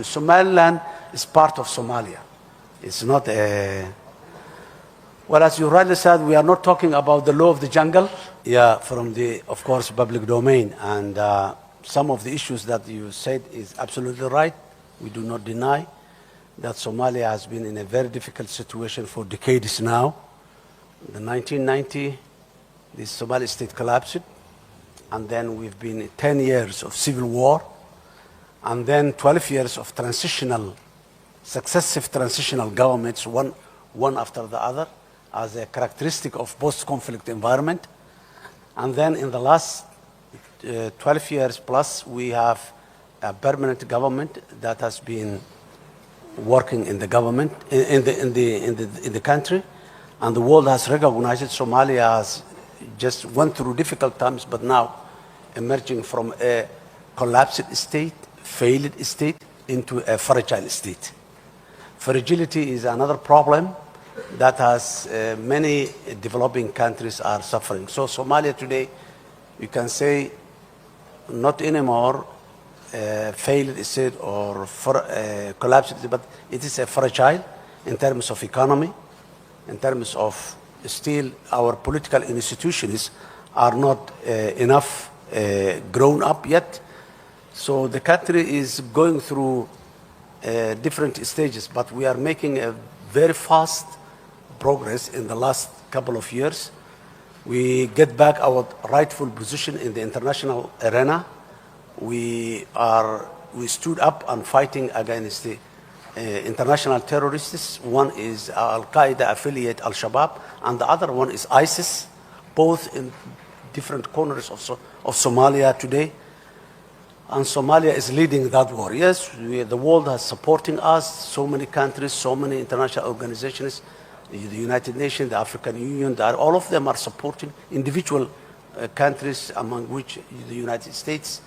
Somaliland is part of Somalia. It's not a... Well, as you rightly said, we are not talking about the law of the jungle. Yeah, from the, of course, public domain. And some of the issues that you said is absolutely right. We do not deny that Somalia has been in a very difficult situation for decades now. In 1990, the Somali state collapsed. And then we've been in 10 years of civil war. And then 12 years of successive transitional governments, one after the other, as a characteristic of post-conflict environment. And then in the last 12 years plus, we have a permanent government that has been working in the government, in the country. And the world has recognized it. Somalia has just went through difficult times, but now emerging from a collapsed state, failed state, into a fragile state. Fragility is another problem that has many developing countries are suffering. So Somalia today, you can say, not anymore failed state or collapsed, but it is a fragile in terms of economy, in terms of still our political institutions are not enough grown up yet. So the country is going through different stages, but we are making a very fast progress in the last couple of years. We get back our rightful position in the international arena. We stood up and fighting against the international terrorists. One is Al-Qaeda affiliate Al-Shabaab, and the other one is ISIS, both in different corners of Somalia today. And Somalia is leading that war. Yes, the world is supporting us, so many countries, so many international organizations, the United Nations, the African Union, all of them are supporting individual countries, among which the United States,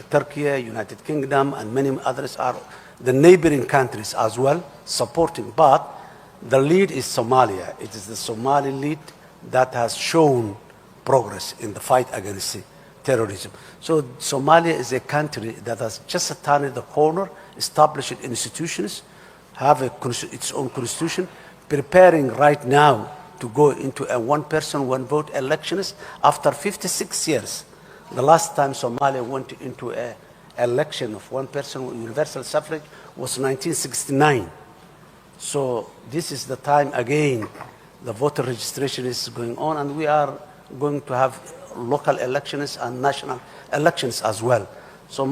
Turkey, United Kingdom, and many others are the neighboring countries as well supporting. But the lead is Somalia. It is the Somali lead that has shown progress in the fight against terrorism. So Somalia is a country that has just turned the corner, established institutions, have its own constitution, preparing right now to go into a one-person, one-vote elections after 56 years. The last time Somalia went into an election of one-person universal suffrage was 1969. So this is the time again the voter registration is going on, and we are going to have local elections and national elections as well. So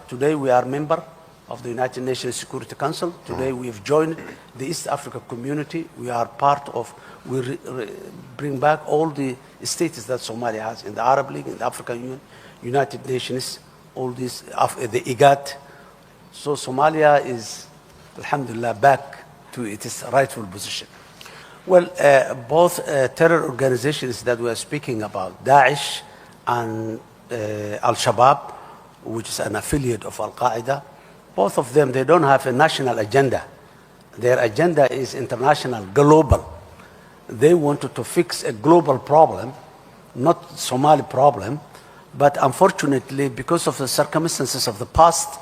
today we are member of the United Nations Security Council. Today we have joined the East Africa community. We are part of, we bring back all the status that Somalia has in the Arab League, in the African Union, United Nations, all these, the IGAD. So Somalia is, alhamdulillah, back to its rightful position. Well, both terror organizations that we are speaking about, Daesh and Al-Shabaab, which is an affiliate of Al-Qaeda, both of them, they don't have a national agenda. Their agenda is international, global. They wanted to fix a global problem, not Somali problem, but unfortunately, because of the circumstances of the past,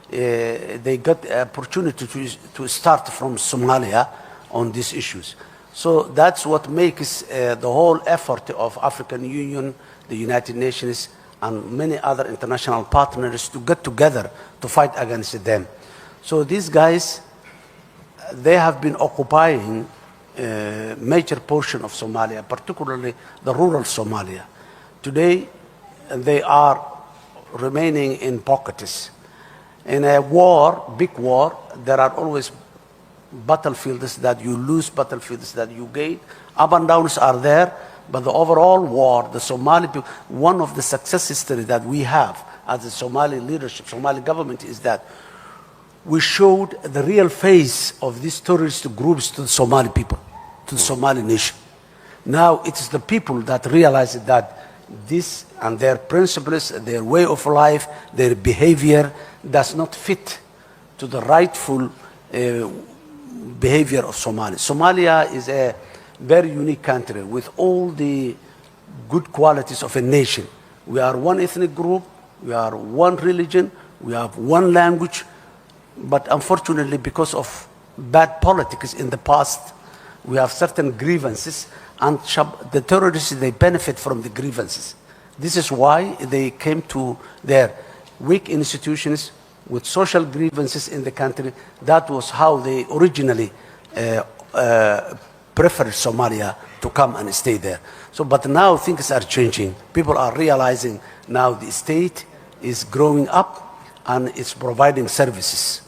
they got the opportunity to start from Somalia on these issues. So that's what makes the whole effort of African Union, the United Nations, and many other international partners to get together to fight against them. So these guys, they have been occupying a major portion of Somalia, particularly the rural Somalia. Today, they are remaining in pockets. In a war, big war, there are always battlefields that you lose, battlefields that you gain. Up and downs are there, but the overall war, the Somali people, one of the success stories that we have as the Somali leadership, Somali government, is that we showed the real face of these terrorist groups to the Somali people, to the Somali nation. Now it is the people that realize that this and their principles, their way of life, their behavior does not fit to the rightful behavior of Somalia. Somalia is a very unique country with all the good qualities of a nation. We are one ethnic group, we are one religion, we have one language, But unfortunately, because of bad politics in the past, we have certain grievances, and the terrorists, they benefit from the grievances. This is why they came to their weak institutions with social grievances in the country. That was how they originally preferred Somalia to come and stay there. So, but now things are changing. People are realizing now the state is growing up and it's providing services.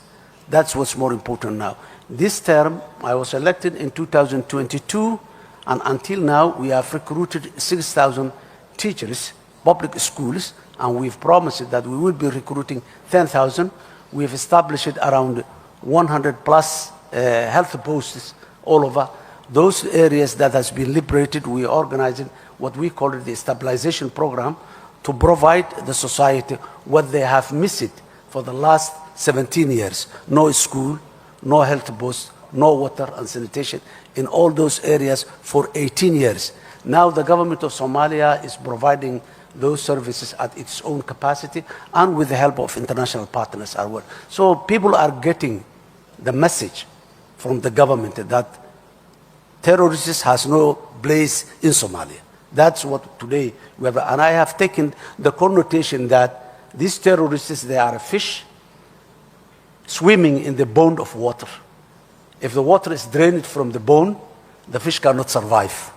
That's what's more important now. This term, I was elected in 2022, and until now we have recruited 6,000 teachers, public schools, and we've promised that we will be recruiting 10,000. We've established around 100 plus health posts all over. Those areas that has been liberated, we are organizing what we call the stabilization program to provide the society what they have missed for the last 17 years. No school, no health post, no water and sanitation in all those areas for 18 years. Now the government of Somalia is providing those services at its own capacity and with the help of international partners as well. So people are getting the message from the government that terrorists has no place in Somalia. That's what today we have. And I have taken the connotation that these terrorists, they are a fish swimming in the bone of water. If the water is drained from the bone, the fish cannot survive.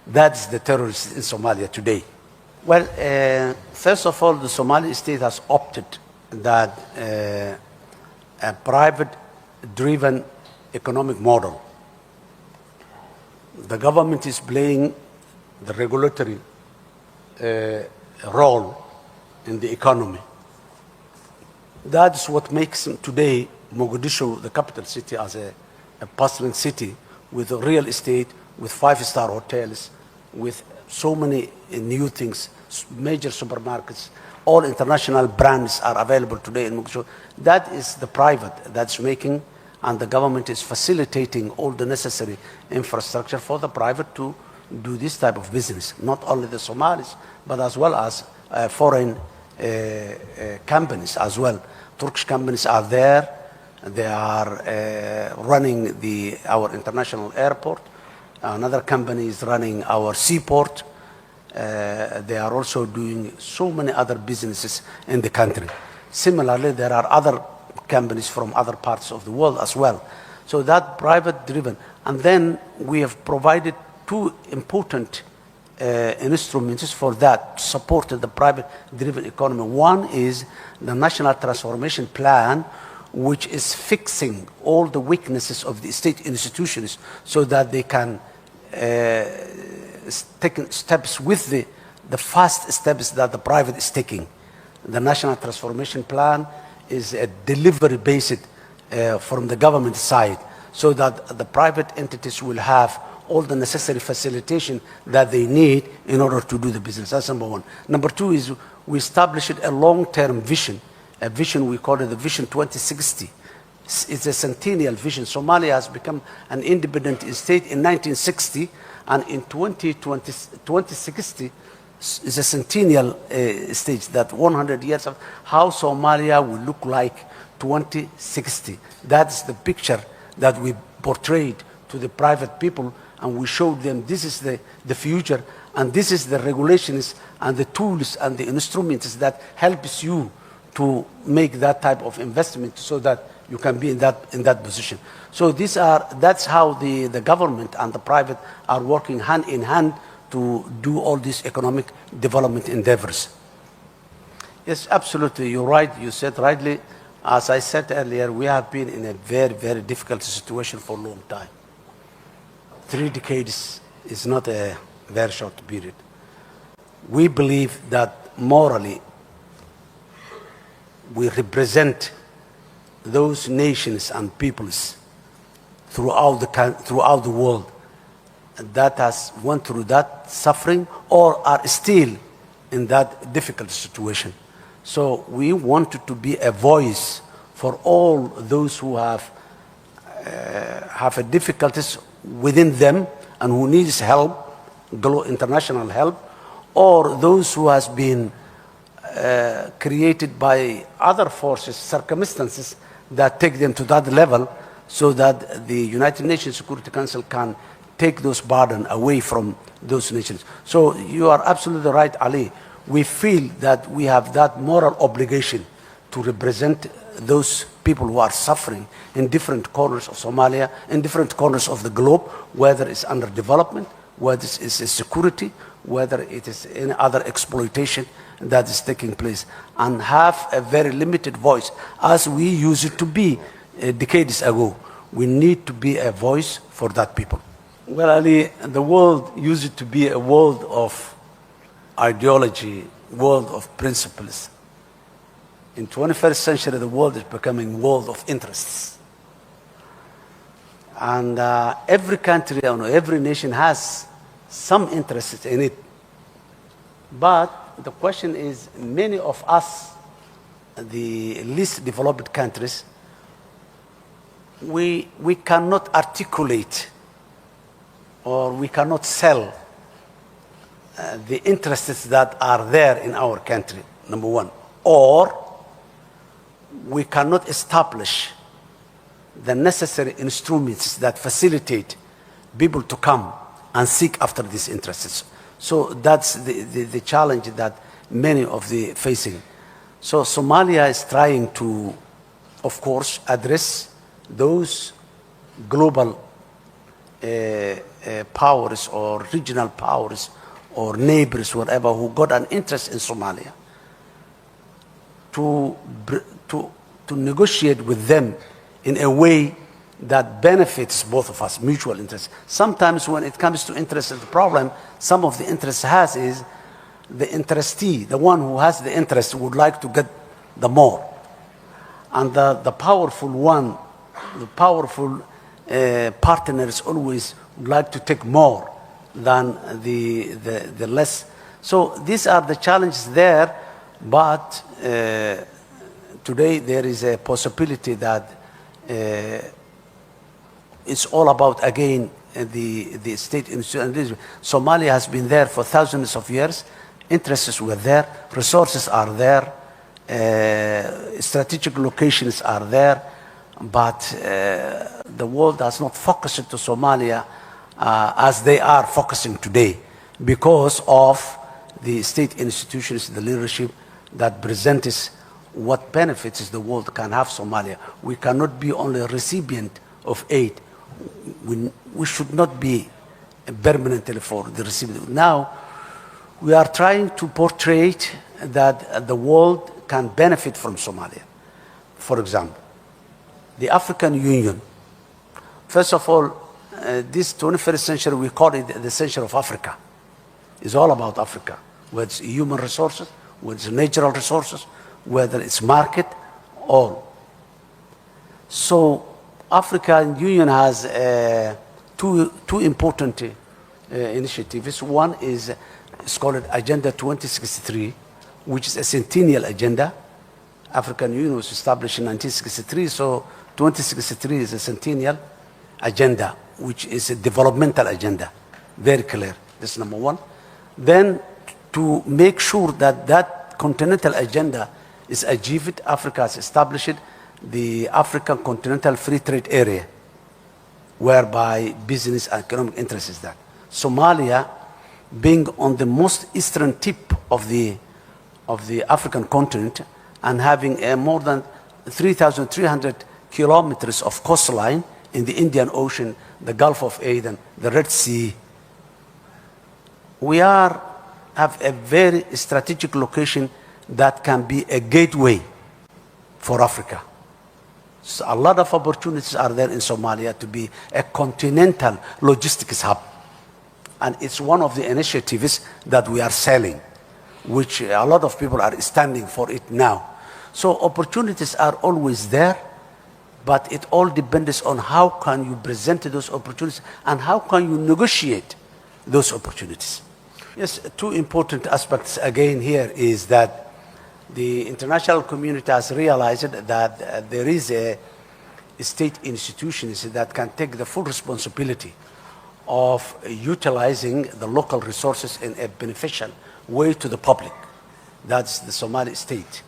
That's the terrorists in Somalia today. Well, first of all, the Somali state has opted that a private-driven economic model. The government is playing the regulatory role in the economy. That's what makes today Mogadishu, the capital city, as a bustling city with real estate, with five-star hotels, with so many new things, major supermarkets, all international brands are available today in Mogadishu. That is the private that's making, and the government is facilitating all the necessary infrastructure for the private to do this type of business. Not only the Somalis, but as well as foreign companies as well. Turkish companies are there. They are running our international airport. Another company is running our seaport. They are also doing so many other businesses in the country. Similarly, there are other companies from other parts of the world as well. So that private-driven. And then we have provided two important instruments for that, to support the private-driven economy. One is the National Transformation Plan, which is fixing all the weaknesses of the state institutions so that they can take steps with the fast steps that the private is taking. The National Transformation Plan is a delivery-based from the government side, so that the private entities will have all the necessary facilitation that they need in order to do the business. That's number one. Number two is we established a long-term vision, a vision we call it the Vision 2060. It's a centennial vision. Somalia has become an independent state in 1960, and in 2060 is a centennial stage, that 100 years of how Somalia will look like 2060. That's the picture that we portrayed to the private people, and we showed them this is the future, and this is the regulations and the tools and the instruments that helps you to make that type of investment so that you can be in that position. So that's how the government and the private are working hand in hand to do all these economic development endeavors. Yes, absolutely, you're right, you said rightly. As I said earlier, we have been in a very, very difficult situation for a long time. 3 decades is not a very short period. We believe that morally we represent those nations and peoples throughout the world that has went through that suffering or are still in that difficult situation. So we wanted to be a voice for all those who have a difficulties within them and who needs help, international help, or those who has been created by other forces, circumstances that take them to that level so that the United Nations Security Council can take those burden away from those nations. So you are absolutely right, Ali. We feel that we have that moral obligation to represent those people who are suffering in different corners of Somalia, in different corners of the globe, whether it's under development, whether it's security, whether it is any other exploitation that is taking place, and have a very limited voice, as we used to be decades ago. We need to be a voice for that people. Well, Ali, the world used to be a world of ideology, world of principles. In 21st century, the world is becoming a world of interests. And every country, every nation has some interests in it. But the question is, many of us, the least developed countries, we cannot articulate or we cannot sell the interests that are there in our country, number one. Or we cannot establish the necessary instruments that facilitate people to come and seek after these interests. So that's the challenge that many of the facing. So Somalia is trying to, of course, address those global powers or regional powers or neighbors, whatever, who got an interest in Somalia, to negotiate with them in a way that benefits both of us, mutual interest. Sometimes when it comes to interest, the problem some of the interest has is the interestee, the one who has the interest, would like to get the more. And the powerful one, the powerful partners always would like to take more than the less. So these are the challenges there, but today there is a possibility that it's all about, again, the state institution. Somalia has been there for thousands of years. Interests were there, resources are there, strategic locations are there, but the world has not focused to Somalia as they are focusing today because of the state institutions, the leadership that presents what benefits the world can have Somalia. We cannot be only a recipient of aid. We should not be permanently for the recipient. Now, we are trying to portray that the world can benefit from Somalia. For example, the African Union. First of all, this 21st century, we call it the century of Africa. It's all about Africa, whether it's human resources, whether it's natural resources, whether it's market, all. So African Union has two important initiatives. One is, it's called Agenda 2063, which is a centennial agenda. African Union was established in 1963, so 2063 is a centennial agenda, which is a developmental agenda, very clear. That's number one. Then to make sure that that continental agenda is achieved, Africa has established the African Continental Free Trade Area, whereby business and economic interest is that. Somalia, being on the most eastern tip of the African continent and having more than 3,300 kilometers of coastline in the Indian Ocean, the Gulf of Aden, the Red Sea, we have a very strategic location that can be a gateway for Africa. So a lot of opportunities are there in Somalia to be a continental logistics hub. And it's one of the initiatives that we are selling, which a lot of people are standing for it now. So opportunities are always there, but it all depends on how can you present those opportunities and how can you negotiate those opportunities. Yes, two important aspects again here is that the international community has realized that there is a state institutions that can take the full responsibility of utilizing the local resources in a beneficial way to the public. That's the Somali state.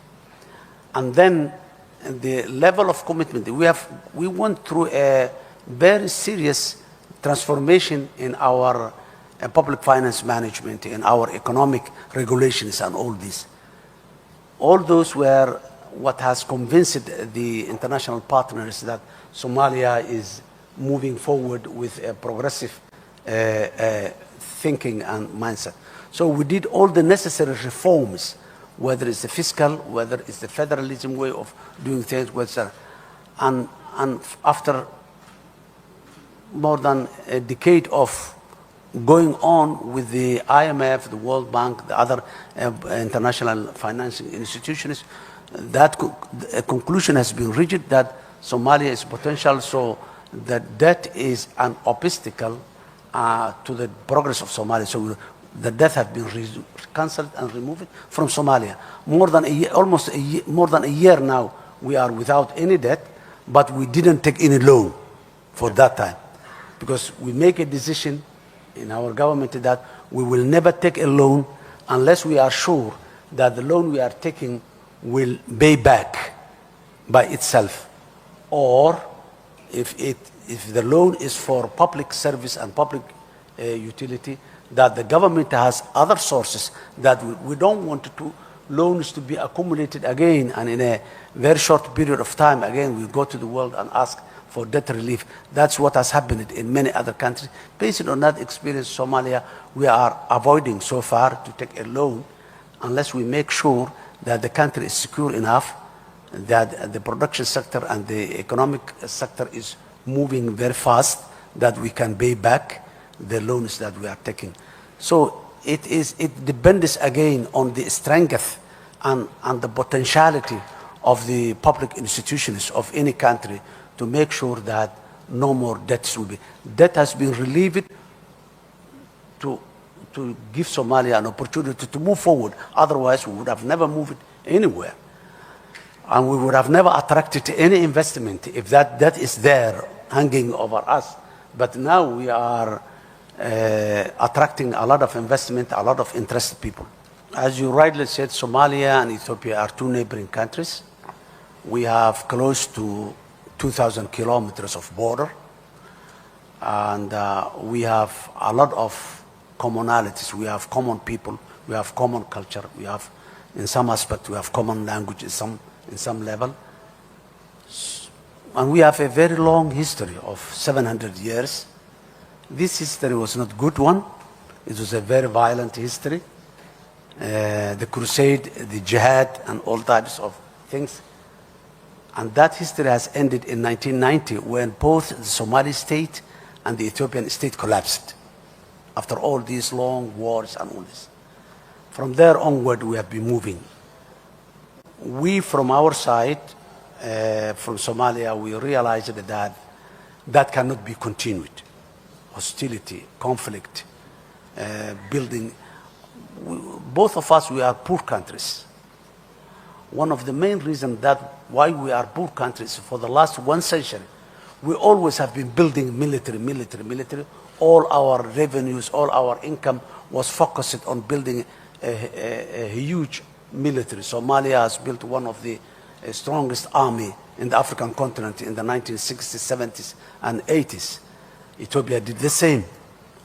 And then the level of commitment. We went through a very serious transformation in our public finance management, in our economic regulations and all this. All those were what has convinced the international partners that Somalia is moving forward with a progressive thinking and mindset. So we did all the necessary reforms, whether it's the fiscal, whether it's the federalism way of doing things, and after more than a decade of going on with the IMF, the World Bank, the other international financing institutions, that a conclusion has been reached that Somalia is potential, so that debt is an obstacle to the progress of Somalia. So the debt has been cancelled and removed from Somalia. More than a year, almost more than a year now, we are without any debt, but we didn't take any loan for that time, because we make a decision in our government that we will never take a loan unless we are sure that the loan we are taking will pay back by itself, or if the loan is for public service and public utility, that the government has other sources, that we don't want loans to be accumulated again, and in a very short period of time again we go to the world and ask for debt relief. That's what has happened in many other countries. Based on that experience, Somalia, we are avoiding so far to take a loan unless we make sure that the country is secure enough, that the production sector and the economic sector is moving very fast, that we can pay back the loans that we are taking. So it depends again on the strength and the potentiality of the public institutions of any country to make sure that no more debts will be. Debt has been relieved to give Somalia an opportunity to move forward. Otherwise, we would have never moved anywhere. And we would have never attracted any investment if that debt is there hanging over us. But now we are attracting a lot of investment, a lot of interested people. As you rightly said, Somalia and Ethiopia are two neighboring countries. We have close to 2,000 kilometers of border, and we have a lot of commonalities. We have common people, we have common culture, we have, in some aspect, we have common language in some level. And we have a very long history of 700 years. This history was not a good one. It was a very violent history. The crusade, the jihad, and all types of things. And that history has ended in 1990 when both the Somali state and the Ethiopian state collapsed after all these long wars and all this. From there onward, we have been moving. We, from our side, from Somalia, we realized that that cannot be continued. Hostility, conflict, building. Both of us, we are poor countries. One of the main reasons why we are poor countries for the last 1 century, we always have been building military. All our revenues, all our income was focused on building a huge military. Somalia has built one of the strongest army in the African continent in the 1960s, 70s, and 80s. Ethiopia did the same.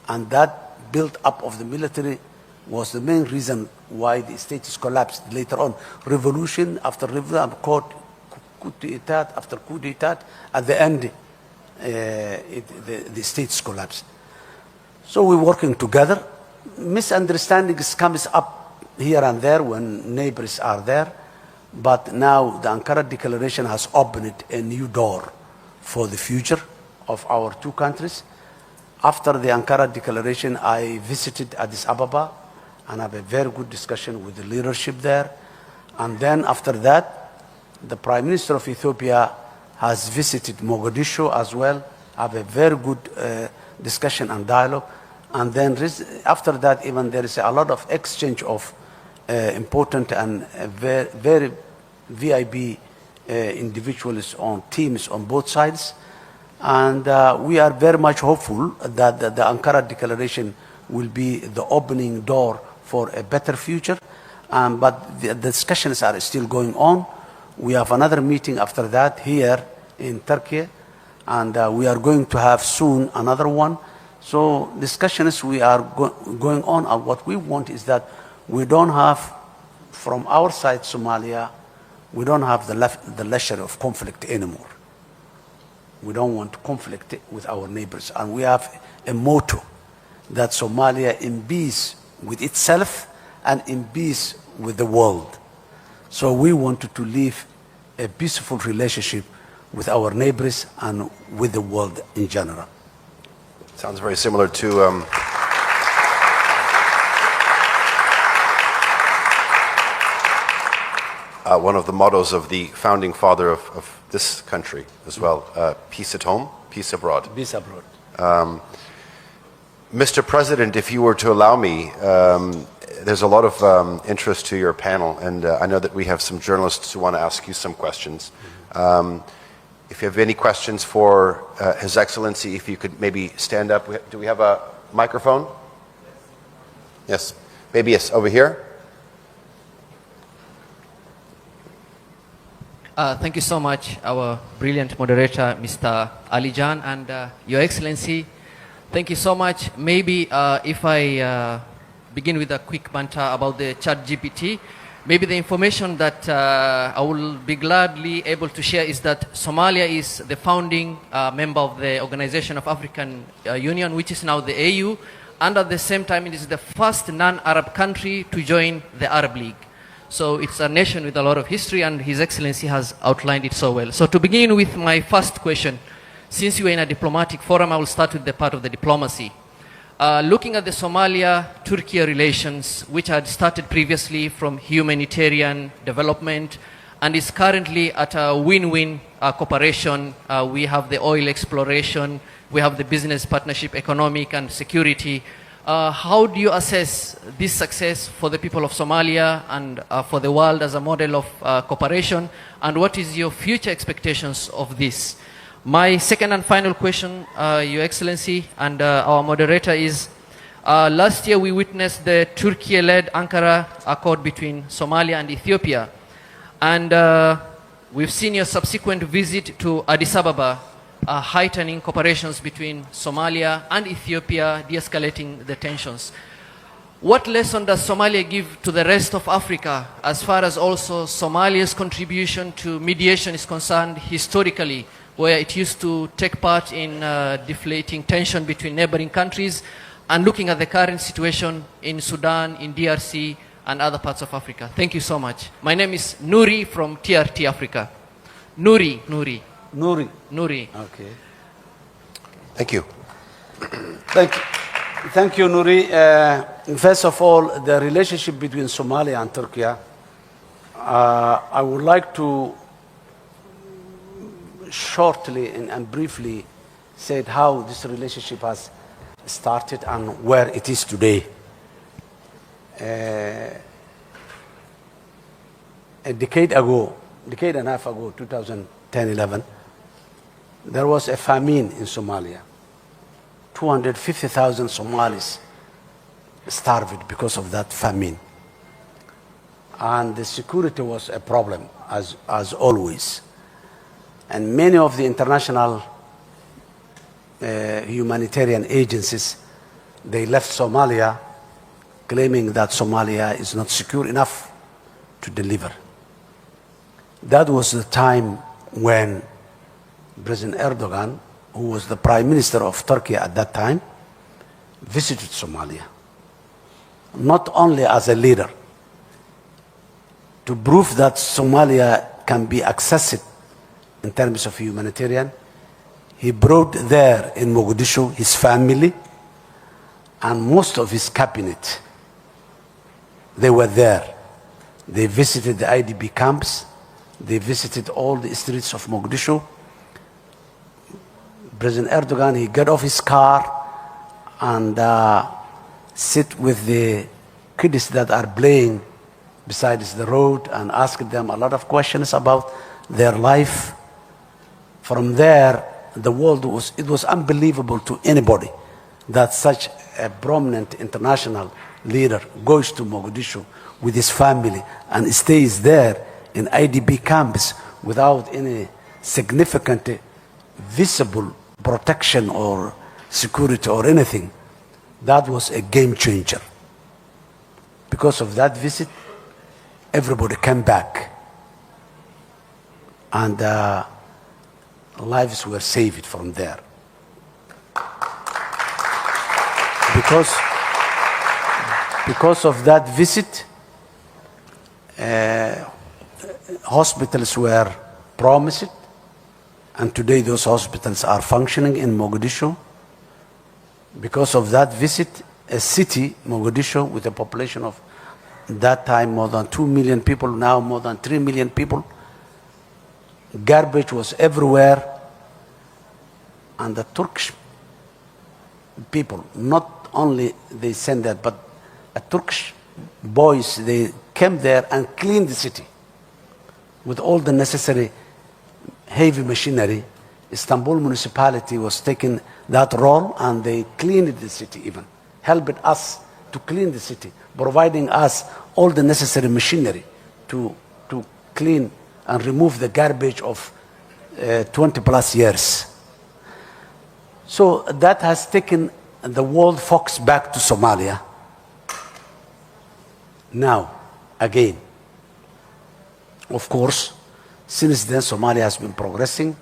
And that build up of the military was the main reason why the states collapsed later on. Revolution after revolution, coup d'etat after coup d'etat, at the end, the states collapsed. So we're working together. Misunderstandings comes up here and there when neighbors are there, but now the Ankara Declaration has opened a new door for the future of our two countries. After the Ankara Declaration, I visited Addis Ababa and have a very good discussion with the leadership there. And then after that, the Prime Minister of Ethiopia has visited Mogadishu as well, have a very good discussion and dialogue. And then after that, even there is a lot of exchange of important and very VIP individuals on teams on both sides. And we are very much hopeful that the Ankara Declaration will be the opening door for a better future. But the discussions are still going on. We have another meeting after that here in Turkey, and we are going to have soon another one. So discussions we are going on, and what we want is that we don't have, from our side, Somalia, we don't have the leisure of conflict anymore. We don't want to conflict with our neighbors. And we have a motto that Somalia in peace with itself and in peace with the world. So we wanted to live a peaceful relationship with our neighbors and with the world in general. Sounds very similar to one of the mottos of the founding father of this country as well, peace at home, peace abroad. Peace abroad. Mr. President, if you were to allow me, there's a lot of interest to your panel, and I know that we have some journalists who want to ask you some questions. If you have any questions for His Excellency, if you could maybe stand up. Do we have a microphone? Yes. Maybe yes, over here. Thank you so much, our brilliant moderator, Mr. Ali Jan, and Your Excellency. Thank you so much. Maybe if I begin with a quick banter about the ChatGPT, maybe the information that I will be gladly able to share is that Somalia is the founding member of the Organization of African Union, which is now the AU, and at the same time it is the first non-Arab country to join the Arab League. So it's a nation with a lot of history, and His Excellency has outlined it so well. So to begin with my first question, since you are in a diplomatic forum, I will start with the part of the diplomacy. Looking at the Somalia-Turkey relations, which had started previously from humanitarian development and is currently at a win-win cooperation. We have the oil exploration, we have the business partnership, economic and security. How do you assess this success for the people of Somalia and for the world as a model of cooperation? And what is your future expectations of this? My second and final question, Your Excellency and our moderator, is last year we witnessed the Turkey-led Ankara Accord between Somalia and Ethiopia. And we've seen your subsequent visit to Addis Ababa, heightening cooperations between Somalia and Ethiopia, de-escalating the tensions. What lesson does Somalia give to the rest of Africa as far as also Somalia's contribution to mediation is concerned historically, where it used to take part in deflating tension between neighboring countries, and looking at the current situation in Sudan, in DRC, and other parts of Africa? Thank you so much. My name is Nuri from TRT Africa. Nuri. Okay. Thank you. Thank you, Nuri. First of all, the relationship between Somalia and Turkey, I would like to shortly and briefly say how this relationship has started and where it is today. A decade and a half ago, 2010-11, there was a famine in Somalia. 250,000 Somalis starved because of that famine. And the security was a problem, as always. And many of the international humanitarian agencies, they left Somalia claiming that Somalia is not secure enough to deliver. That was the time when President Erdogan, who was the Prime Minister of Turkey at that time, visited Somalia. Not only as a leader, to prove that Somalia can be accessed in terms of humanitarian, he brought there in Mogadishu his family and most of his cabinet. They were there. They visited the IDP camps. They visited all the streets of Mogadishu. President Erdogan, he got off his car and sit with the kids that are playing beside the road and asked them a lot of questions about their life. From there, the world it was unbelievable to anybody that such a prominent international leader goes to Mogadishu with his family and stays there in IDP camps without any significant visible protection or security or anything, that was a game changer. Because of that visit, everybody came back, and lives were saved from there. Because of that visit, hospitals were promised, and today those hospitals are functioning in Mogadishu. Because of that visit, a city, Mogadishu, with a population of that time more than 2 million people, now more than 3 million people, garbage was everywhere, and the Turkish people, not only they sent that, but Turkish boys, they came there and cleaned the city with all the necessary heavy machinery. Istanbul municipality was taking that role, and they cleaned the city, even helped us to clean the city, providing us all the necessary machinery to clean and remove the garbage of 20 plus years. So that has taken the world focus back to Somalia. Now, again, of course, since then Somalia has been progressing,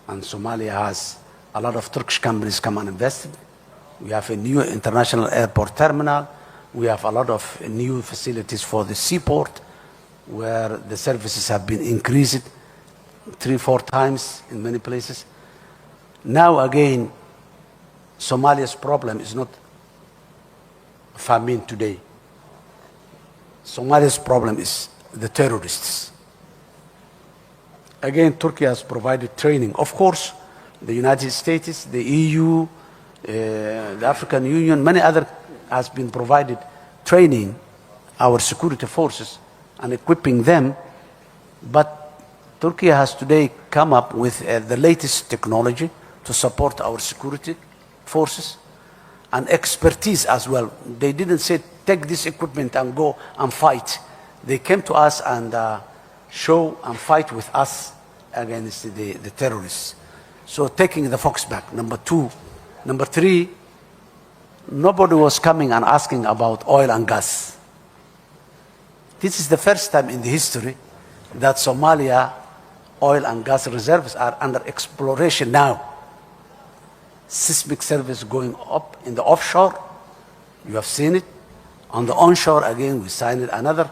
and Somalia has a lot of Turkish companies come and invested. We have a new international airport terminal. We have a lot of new facilities for the seaport, where the services have been increased 3-4 times in many places. Now again, Somalia's problem is not famine today. Somalia's problem is the terrorists. Again, Turkey has provided training. Of course, the United States, the EU, the African Union, many other has been provided training our security forces and equipping them. But Turkey has today come up with the latest technology to support our security forces and expertise as well. They didn't say, take this equipment and go and fight. They came to us and show and fight with us against the terrorists. So taking the fox back, number 2. Number 3, nobody was coming and asking about oil and gas. This is the first time in the history that Somalia oil and gas reserves are under exploration now. Seismic service going up in the offshore, you have seen it. On the onshore, again, we signed another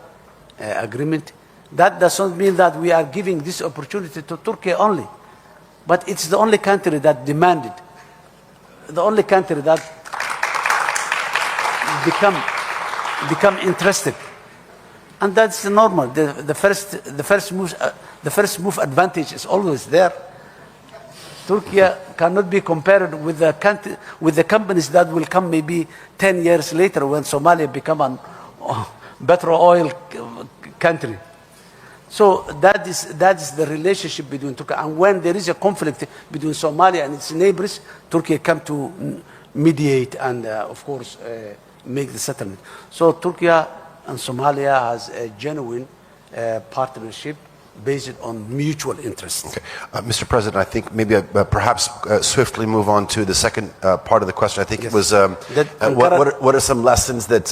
agreement. That does not mean that we are giving this opportunity to Turkey only, but it's the only country that demanded, the only country that become interested, and that's normal. The first move advantage is always there. Turkey cannot be compared with the companies that will come maybe 10 years later when Somalia become a better oil country. So that is the relationship between Turkey. And when there is a conflict between Somalia and its neighbors, Turkey come to mediate and, of course, make the settlement. So Turkey and Somalia has a genuine partnership based on mutual interest. Okay. Mr. President, I think maybe perhaps swiftly move on to the second part of the question. I think Yes. it was what are some lessons that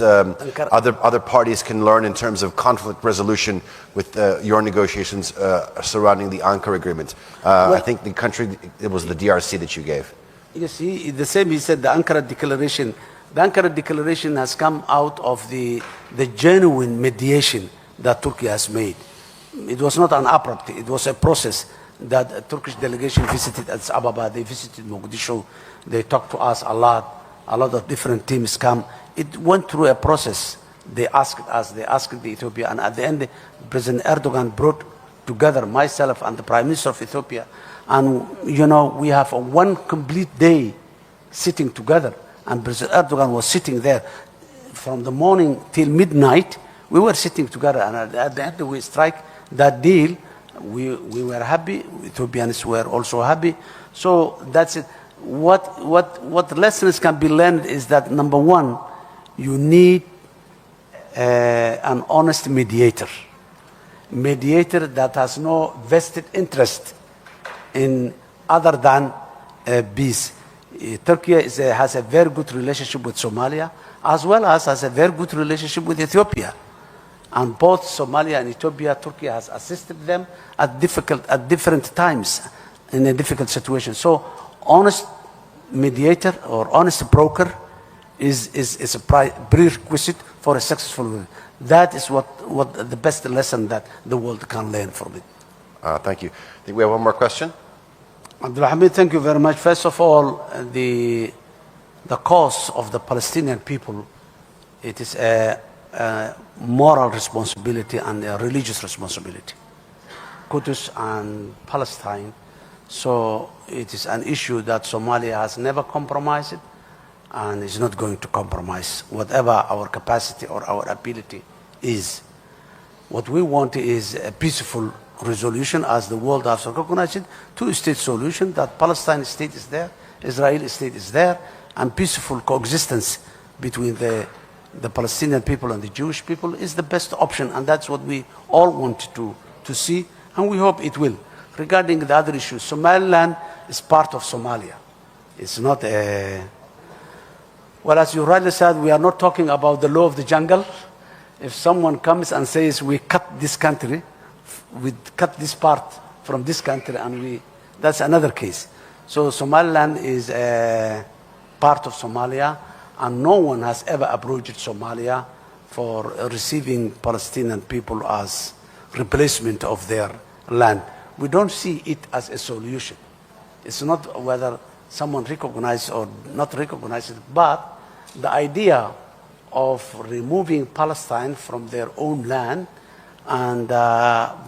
other parties can learn in terms of conflict resolution with your negotiations surrounding the Ankara agreement? I think the country, it was the DRC that you gave. Yes, the same he said, the Ankara Declaration. The Ankara Declaration has come out of the genuine mediation that Turkey has made. It was not an abrupt, it was a process that a Turkish delegation visited Addis Ababa, they visited Mogadishu, they talked to us a lot of different teams come. It went through a process. They asked us, they asked the Ethiopia, and at the end, President Erdogan brought together myself and the Prime Minister of Ethiopia, and we have a one complete day sitting together, and President Erdogan was sitting there from the morning till midnight. We were sitting together, and at the end we strike that deal. We were happy. Ethiopians were also happy. So that's it. What lessons can be learned is that, number one, you need an honest mediator. mediator that has no vested interest in other than peace. Turkey has a very good relationship with Somalia, as well as has a very good relationship with Ethiopia. And both Somalia and Ethiopia, Turkey has assisted them at different times in a difficult situation. So honest mediator or honest broker is a prerequisite for a successful war. That is what the best lesson that the world can learn from it. Thank you. I think we have one more question. Abdul Hamid, thank you very much. First of all, the cause of the Palestinian people, it is a moral responsibility and a religious responsibility. Qudus and Palestine. So it is an issue that Somalia has never compromised and is not going to compromise, whatever our capacity or our ability is. What we want is a peaceful resolution, as the world has recognized it, two-state solution, that Palestine state is there, Israeli state is there, and peaceful coexistence between the Palestinian people and the Jewish people is the best option, and that's what we all want to see, and we hope it will. Regarding the other issues, Somaliland is part of Somalia. It's not a... Well, as you rightly said, we are not talking about the law of the jungle. If someone comes and says, we cut this country, we cut this part from this country, and that's another case. So Somaliland is a part of Somalia, and no one has ever approached Somalia for receiving Palestinian people as replacement of their land. We don't see it as a solution. It's not whether someone recognizes or not recognizes, but the idea of removing Palestine from their own land and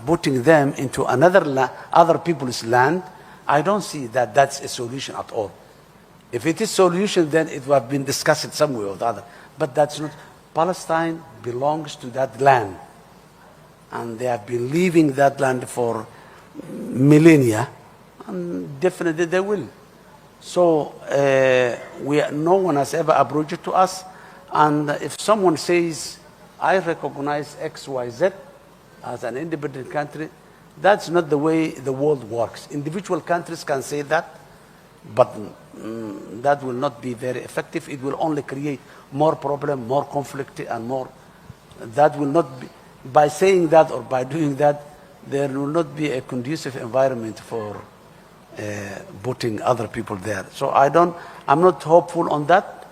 putting them into other people's land, I don't see that that's a solution at all. If it is solution, then it would have been discussed some way or the other. But that's not. Palestine belongs to that land, and they have been leaving that land for millennia, and definitely they will. So no one has ever approached to us, and if someone says, I recognize X, Y, Z as an independent country, that's not the way the world works. Individual countries can say that, but that will not be very effective. It will only create more problem, more conflict, and more. That will not be, by saying that or by doing that, there will not be a conducive environment for putting other people there. So I'm not hopeful on that.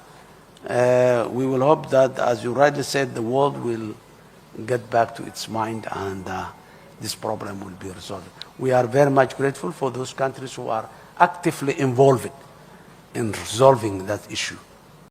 We will hope that, as you rightly said, the world will get back to its mind, and this problem will be resolved. We are very much grateful for those countries who are actively involved in resolving that issue.